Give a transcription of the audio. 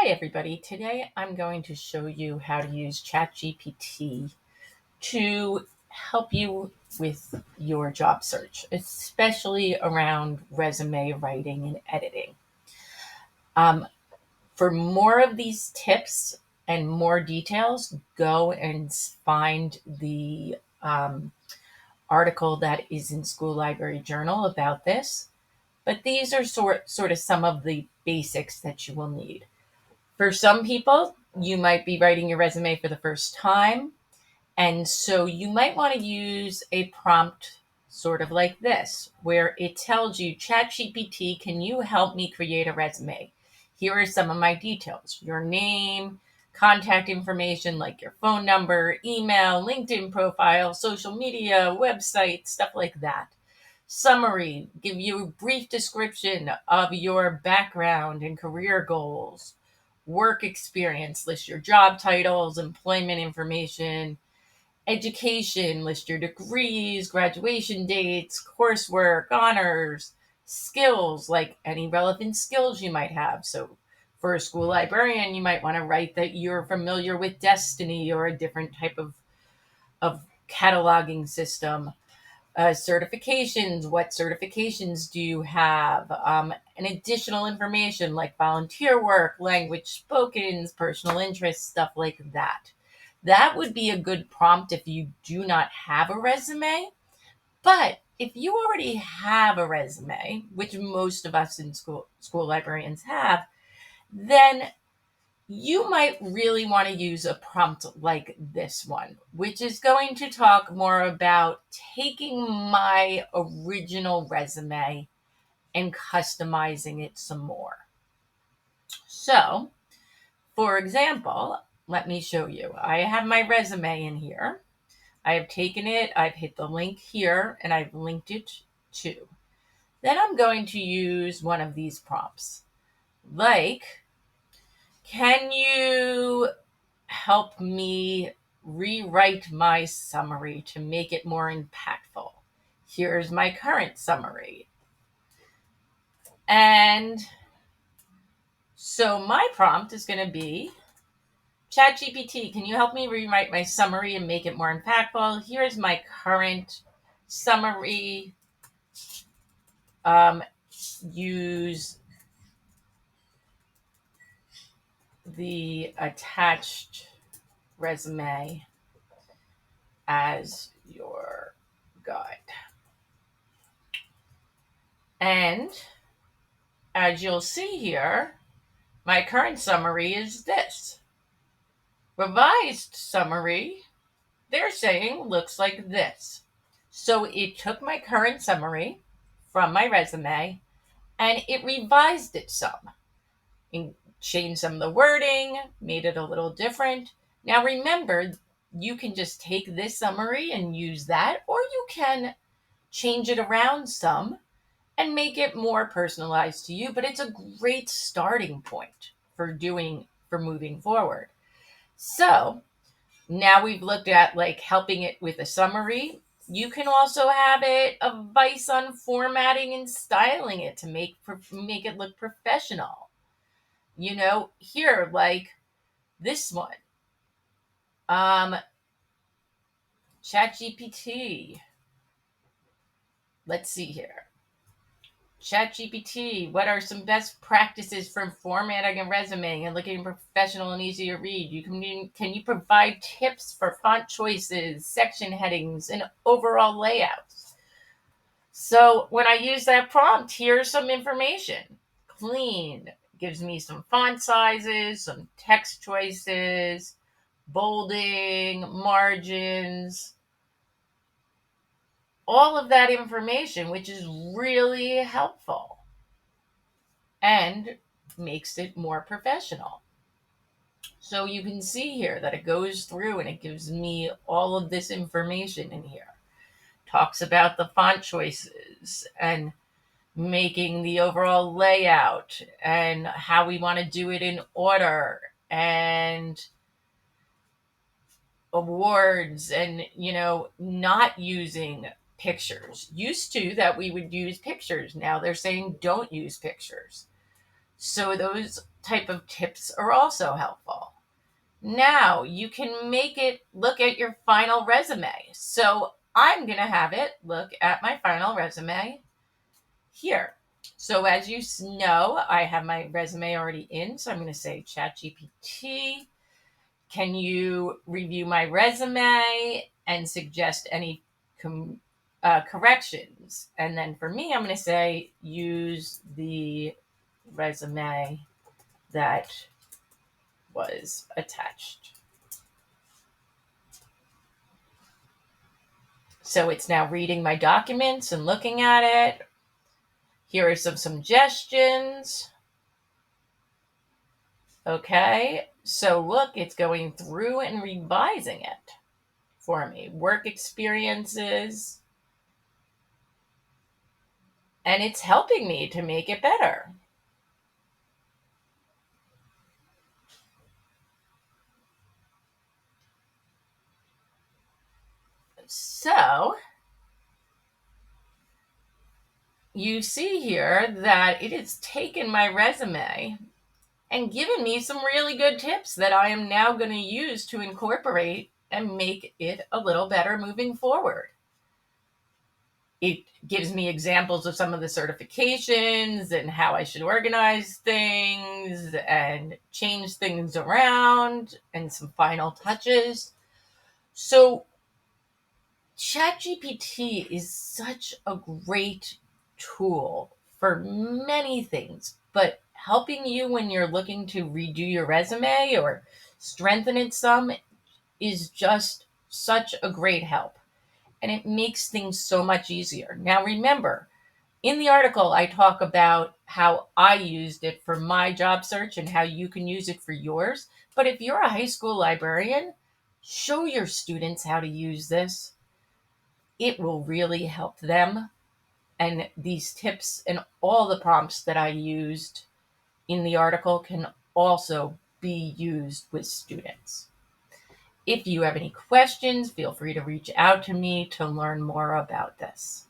Hi everybody, today I'm going to show you how to use ChatGPT to help you with your job search, especially around resume writing and editing. Um, for more of these tips and more details, go and find the article that is in School Library Journal about this. But these are sort of some of the basics that you will need. For some people, you might be writing your resume for the first time. And so you might want to use a prompt sort of like this, where it tells you, ChatGPT, can you help me create a resume? Here are some of my details: your name, contact information like your phone number, email, LinkedIn profile, social media, website, stuff like that. Summary, give you a brief description of your background and career goals. Work experience, list your job titles, employment information. Education, list your degrees, graduation dates, coursework, honors. Skills, like any relevant skills you might have. So for a school librarian, you might want to write that you're familiar with Destiny or a different type of cataloging system. Certifications, what certifications do you have? And additional information like volunteer work, language spoken, personal interests, stuff like that. That would be a good prompt if you do not have a resume. But if you already have a resume, which most of us in school librarians have, then you might really want to use a prompt like this one, which is going to talk more about taking my original resume and customizing it some more. So, for example, let me show you. I have my resume in here. I have taken it, I've hit the link here, and I've linked it to. Then I'm going to use one of these prompts, like, can you help me rewrite my summary to make it more impactful? Here's my current summary. And so my prompt is going to be, ChatGPT, can you help me rewrite my summary and make it more impactful? Here's my current summary. Use the attached resume as your guide. And as you'll see here, my current summary is this. Revised summary, they're saying, looks like this. So it took my current summary from my resume and it revised it some. And changed some of the wording, made it a little different. Now remember, you can just take this summary and use that, or you can change it around some and make it more personalized to you, but it's a great starting point for moving forward. So now we've looked at like helping it with a summary. You can also have it advice on formatting and styling it to make it look professional. Here, like this one. ChatGPT. Let's see here. ChatGPT, what are some best practices for formatting a resume and looking professional and easy to read? Can you provide tips for font choices, section headings, and overall layouts? So when I use that prompt, here's some information. Clean gives me some font sizes, some text choices, bolding, margins, all of that information, which is really helpful and makes it more professional. So you can see here that it goes through and it gives me all of this information in here. Talks about the font choices and making the overall layout and how we want to do it in order and awards and, not using pictures. Used to that we would use pictures. Now they're saying don't use pictures. So those type of tips are also helpful. Now you can make it look at your final resume. So I'm going to have it look at my final resume here. So as you know, I have my resume already in. So I'm going to say ChatGPT, can you review my resume and suggest any corrections? And then for me, I'm going to say use the resume that was attached. So it's now reading my documents and looking at it. Here are some suggestions. Okay, so look, it's going through and revising it for me. Work experiences, and it's helping me to make it better. So you see here that it has taken my resume and given me some really good tips that I am now going to use to incorporate and make it a little better moving forward. It gives me examples of some of the certifications and how I should organize things and change things around and some final touches. So ChatGPT is such a great tool for many things, but helping you when you're looking to redo your resume or strengthen it some is just such a great help. And it makes things so much easier. Now, remember, in the article, I talk about how I used it for my job search and how you can use it for yours. But if you're a high school librarian, show your students how to use this. It will really help them. And these tips and all the prompts that I used in the article can also be used with students. If you have any questions, feel free to reach out to me to learn more about this.